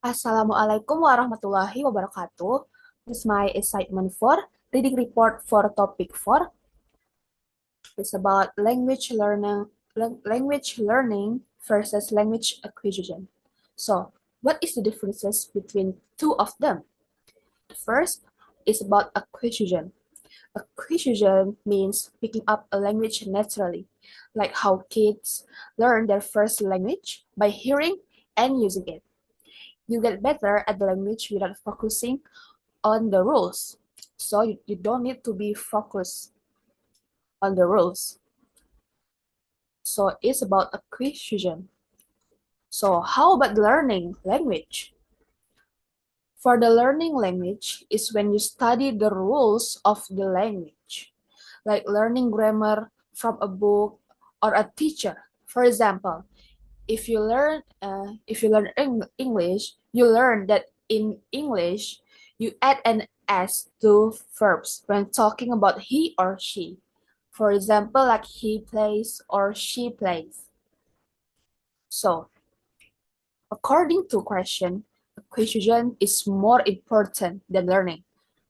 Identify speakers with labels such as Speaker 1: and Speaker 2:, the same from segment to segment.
Speaker 1: Assalamualaikum warahmatullahi wabarakatuh. This is my assignment for reading report for topic 4. It's about language learning versus language acquisition. So, what is the differences between two of them? The first is about acquisition. Acquisition means picking up a language naturally, like how kids learn their first language by hearing and using it. You get better at the language without focusing on the rules. So you don't need to be focused on the rules. So it's about acquisition. So how about learning language? For the learning language is when you study the rules of the language, like learning grammar from a book or a teacher. For example, if you learn English, you learn that in English you add an s to verbs when talking about he or she. For example, like he plays or she plays. So, according to question, acquisition is more important than learning.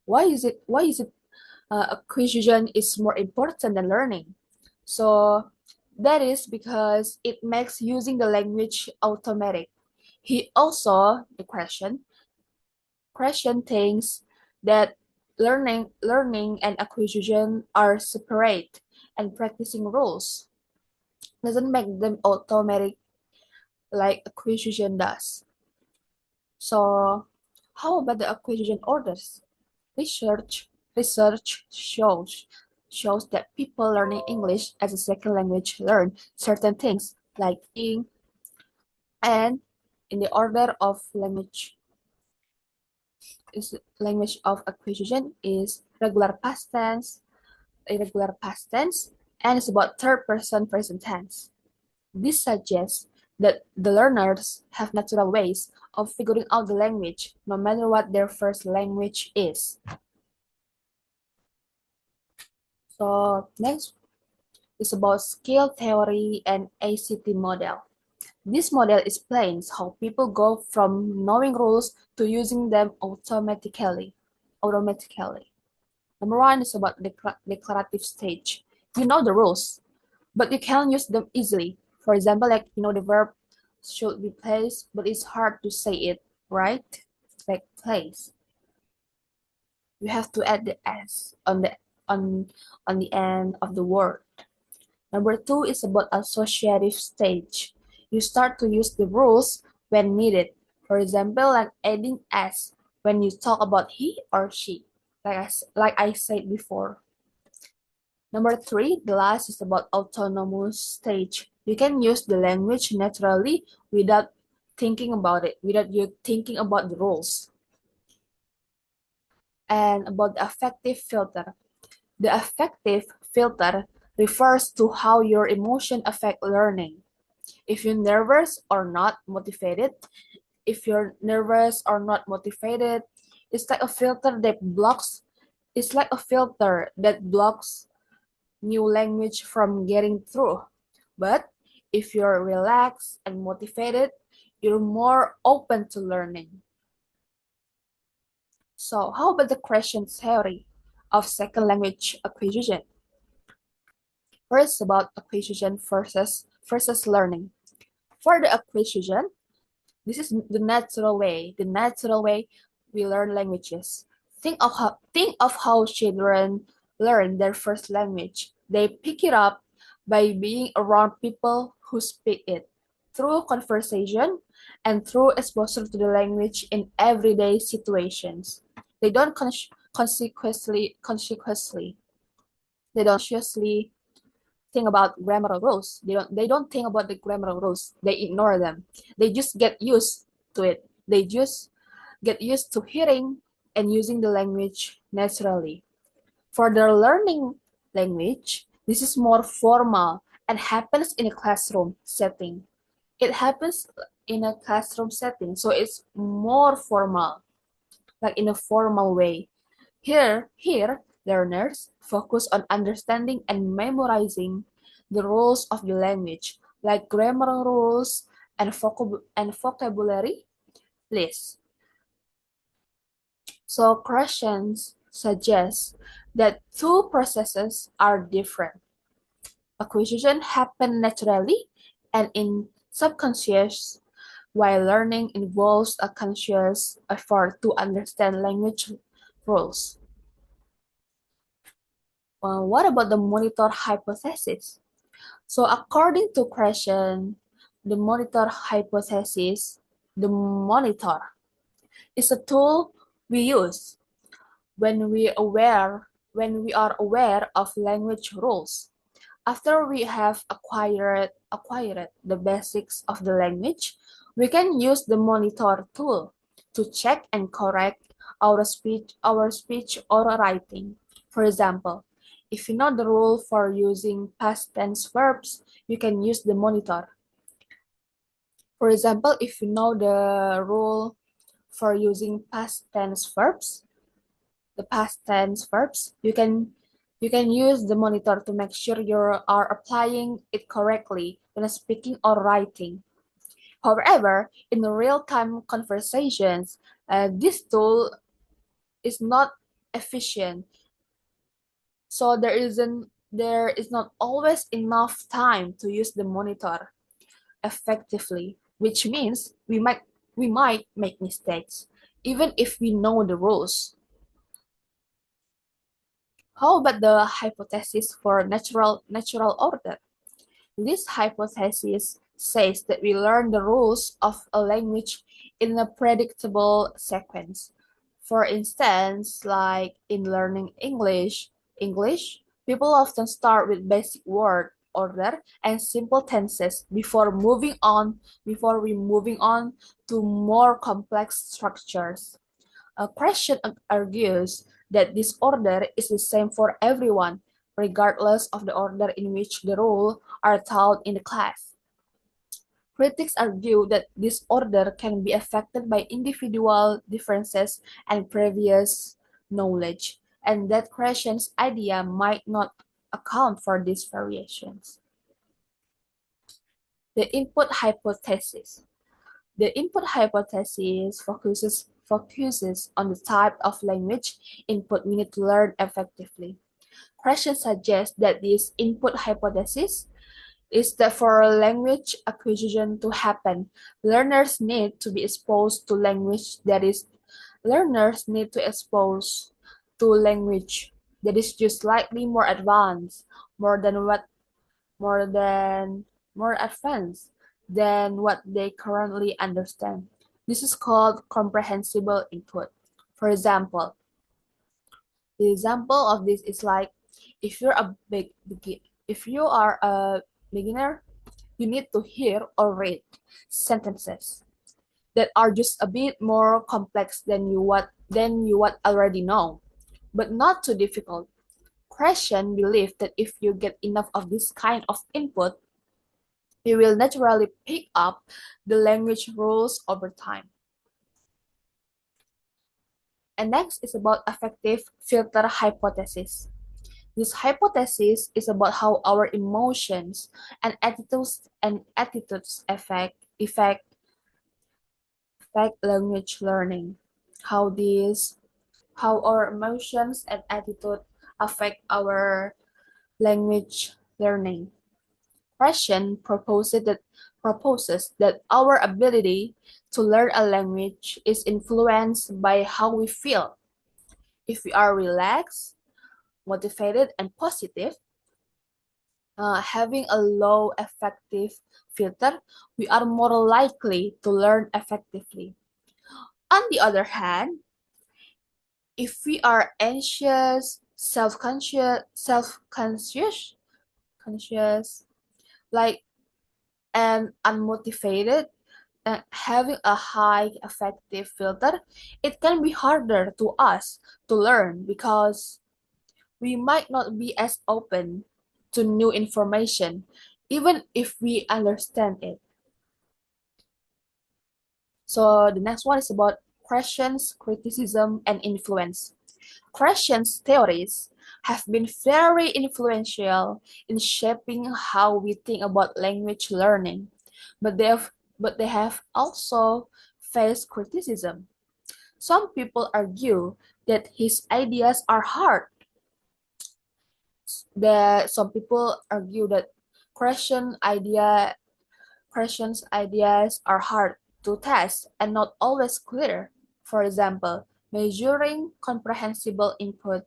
Speaker 1: Why is it acquisition is more important than learning? So that is because it makes using the language automatic. He also, the question thinks that learning and acquisition are separate and practicing rules doesn't make them automatic like acquisition does. So how about the acquisition orders? Research shows that people learning English as a second language learn certain things like in and in the order of language of acquisition is regular past tense, irregular past tense, and it's about third person present tense. This suggests that the learners have natural ways of figuring out the language, no matter what their first language is. So next is about skill theory and ACT model. This model explains how people go from knowing rules to using them automatically. Number one is about declarative stage. You know the rules, but you can use them easily. For example, like the verb should be placed, but it's hard to say it, right? Like place. You have to add the s on the end of the word. Number two is about associative stage. You start to use the rules when needed. For example, like adding s when you talk about he or she, like I said before. Number three, the last is about autonomous stage. You can use the language naturally without thinking about it, without you thinking about the rules. And about the affective filter. The affective filter refers to how your emotion affect learning. If you're nervous or not motivated, it's like a filter that blocks new language from getting through. But if you're relaxed and motivated, you're more open to learning. So how about the question theory of second language acquisition? First, about acquisition versus learning. For the acquisition, this is the natural way we learn languages. Think of how children learn their first language. They pick it up by being around people who speak it, through conversation and through exposure to the language in everyday situations. They don't consequently they don't consciously think about grammar rules. They don't think about the grammar rules. They ignore them. They just get used to it. They just get used to hearing and using the language naturally. For their learning language, this is more formal and happens in a classroom setting. It happens in a classroom setting, so it's more formal, like in a formal way. Here, learners focus on understanding and memorizing the rules of the language, like grammar rules and vocabulary. list. So questions suggest that two processes are different. Acquisition happens naturally and in subconscious, while learning involves a conscious effort to understand language rules. What about the monitor hypothesis? So according to question, the monitor hypothesis, the monitor is a tool we use when we are aware of language rules. After we have acquired the basics of the language, we can use the monitor tool to check and correct our speech or writing. For example, if you know the rule for using past tense verbs, you can use the monitor. For example, if you know the rule for using past tense verbs, you can use the monitor to make sure you are applying it correctly when speaking or writing. However, in real-time conversations, this tool is not efficient, so there is not always enough time to use the monitor effectively, which means we might make mistakes even if we know the rules. How about the hypothesis for natural order? This hypothesis says that we learn the rules of a language in a predictable sequence. For instance, like in learning English, people often start with basic word order and simple tenses before we moving on to more complex structures. A question argues that this order is the same for everyone, regardless of the order in which the rules are taught in the class. Critics argue that this order can be affected by individual differences and previous knowledge, and that question's idea might not account for these variations. The input hypothesis. The input hypothesis focuses on the type of language input we need to learn effectively. Questions suggest that this input hypothesis is that for language acquisition to happen, learners need to be exposed to learners need to expose to language that is just slightly more advanced, more than what more than more advanced than what they currently understand. This is called comprehensible input. For example, the example of this is like if you're a if you are a beginner, you need to hear or read sentences that are just a bit more complex than you what already know, but not too difficult. Question believe that if you get enough of this kind of input, you will naturally pick up the language rules over time. And next is about affective filter hypothesis. This hypothesis is about how our emotions and attitudes affect language learning. How our emotions and attitude affect our language learning. Question proposes that our ability to learn a language is influenced by how we feel. If we are relaxed, motivated, and positive, having a low affective filter, we are more likely to learn effectively. On the other hand, if we are anxious, conscious, like and unmotivated, having a high affective filter, it can be harder to us to learn because we might not be as open to new information, even if we understand it. So the next one is about questions, criticism, and influence. Questions theories have been very influential in shaping how we think about language learning, but they have also face criticism. Some people argue that his ideas are hard. Some people argue that Christian idea Christian's ideas are hard to test and not always clear. For example, measuring comprehensible input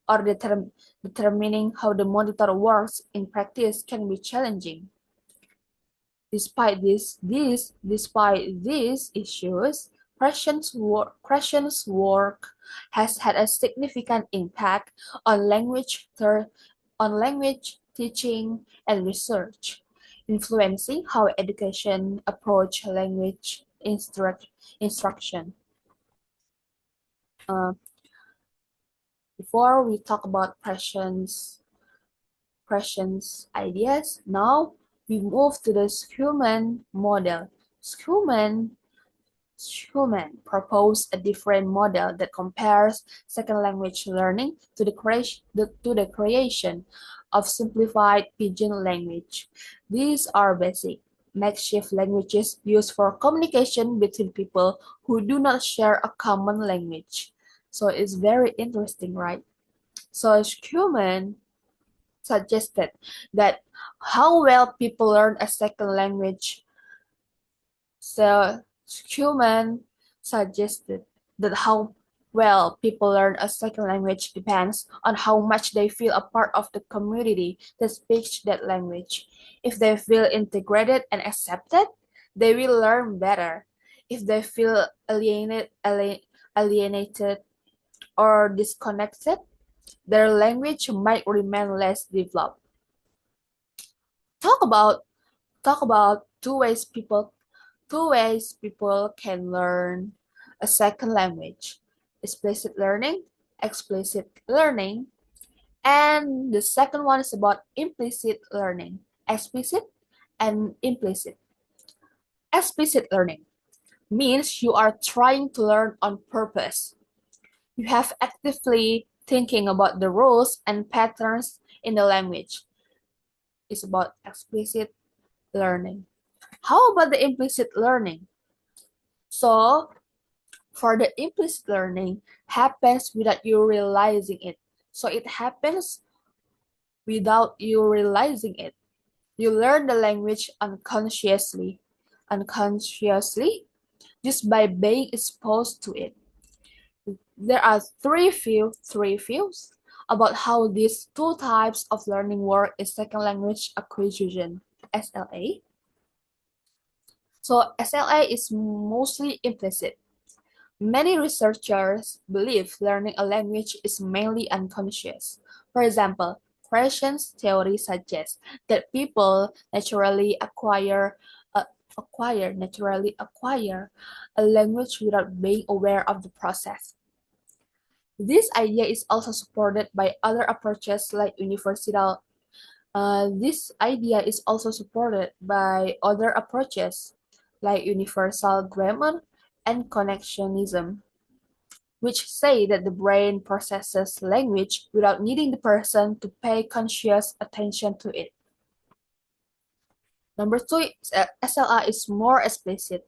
Speaker 1: or determining how the monitor works in practice can be challenging. Despite these issues, Christian's work has had a significant impact on language teaching and research, influencing how education approach language instruction. Uh, Before we talk about Christian's ideas, now we move to the Schumann model. Schumann proposed a different model that compares second language learning to the creation of simplified pidgin language. These are basic, makeshift languages used for communication between people who do not share a common language. So it's very interesting, right? So Schumann suggested that how well people learn a second language. So Schumann suggested that how well people learn a second language depends on how much they feel a part of the community that speaks that language. If they feel integrated and accepted, they will learn better. If they feel alienated or disconnected, their language might remain less developed. Talk about two ways people can learn a second language: explicit learning, and the second one is about implicit learning, explicit and implicit. Explicit learning means you are trying to learn on purpose. You have actively thinking about the rules and patterns in the language. It's about explicit learning. How about the implicit learning? So, for the implicit learning, happens without you realizing it. So it happens without you realizing it. You learn the language unconsciously, just by being exposed to it. There are three views about how these two types of learning work in second language acquisition, SLA. So SLA is mostly implicit. Many researchers believe learning a language is mainly unconscious. For example, Christian's theory suggests that people naturally acquire a language without being aware of the process. This idea is also supported by other approaches like universal. This idea is also supported by other approaches like universal grammar and connectionism, which say that the brain processes language without needing the person to pay conscious attention to it. Number two, SLR is more explicit.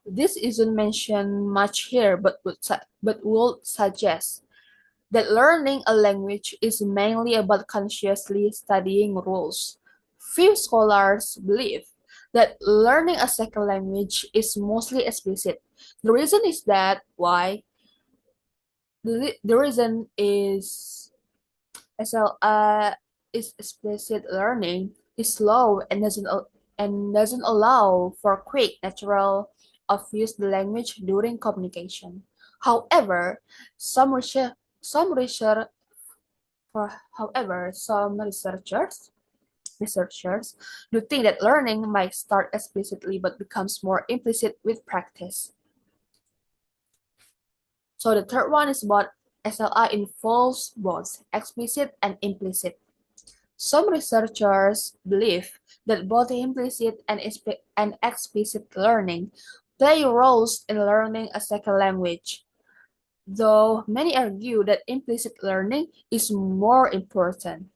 Speaker 1: This isn't mentioned much here, but would suggest that learning a language is mainly about consciously studying rules. Few scholars believe that learning a second language is mostly explicit. The reason is that why? The reason is explicit learning is slow and doesn't allow for quick, natural of use the language during communication. However, some research, some research, some researchers do think that learning might start explicitly but becomes more implicit with practice. So the third one is about SLI involves both explicit and implicit. Some researchers believe that both implicit and explicit learning play roles in learning a second language, though many argue that implicit learning is more important.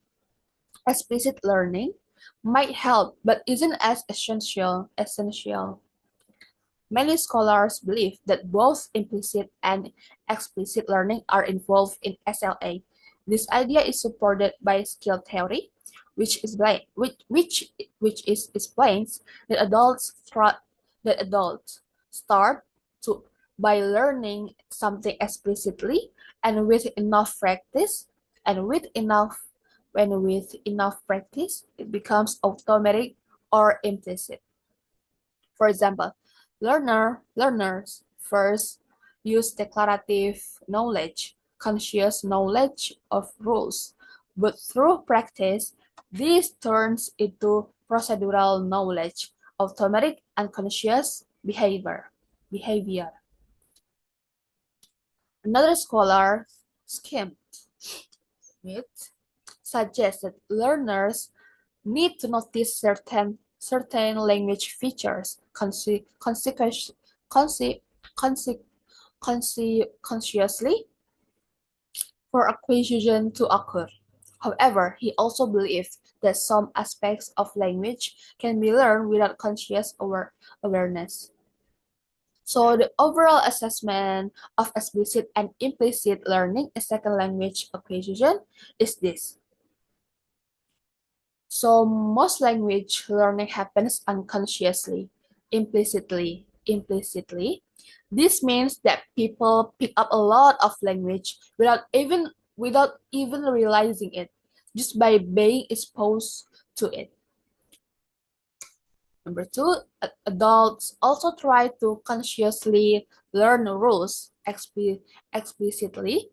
Speaker 1: Explicit learning might help but isn't as essential. Many scholars believe that both implicit and explicit learning are involved in SLA. This idea is supported by skill theory, which explains that adults start to by learning something explicitly and with enough practice, and with enough practice, it becomes automatic or implicit. For example, learners first use declarative knowledge, conscious knowledge of rules, but through practice, this turns into procedural knowledge, automatic and conscious behavior. Another scholar, Schmidt, suggests that learners need to notice certain language features consciously for acquisition to occur. However, he also believed that some aspects of language can be learned without conscious awareness. So the overall assessment of explicit and implicit learning in second language acquisition is this. So most language learning happens unconsciously, implicitly. This means that people pick up a lot of language without even realizing it, just by being exposed to it. Number two, adults also try to consciously learn rules explicitly,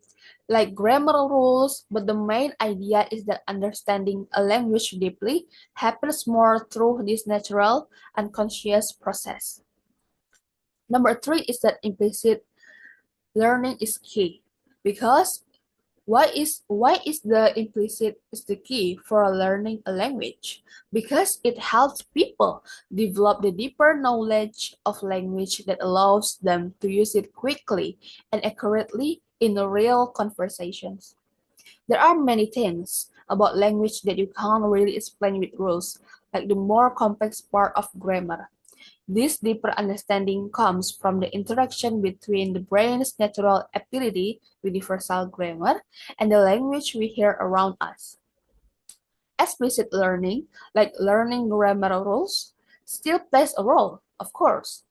Speaker 1: like grammar rules, but the main idea is that understanding a language deeply happens more through this natural and conscious process. Number three is that implicit learning is key, because why is the implicit is the key for learning a language? Because it helps people develop the deeper knowledge of language that allows them to use it quickly and accurately in real conversations. There are many things about language that you can't really explain with rules, like the more complex part of grammar. This deeper understanding comes from the interaction between the brain's natural ability with universal grammar and the language we hear around us. Explicit learning, like learning grammar rules, still plays a role, of course,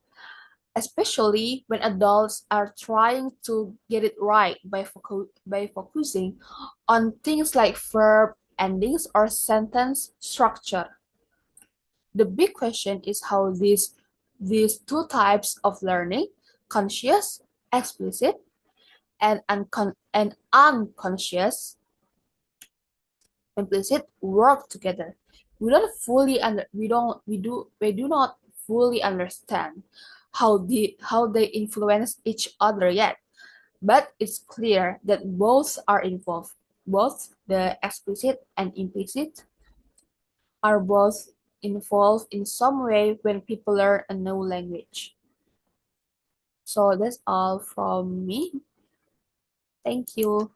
Speaker 1: especially when adults are trying to get it right by focusing on things like verb endings or sentence structure. The big question is how these two types of learning, conscious, explicit, and unconscious, implicit, work together. We do not fully understand how they influence each other yet, but it's clear that both are involved. Both the explicit and implicit are both involved in some way when people learn a new language. So that's all from me. Thank you.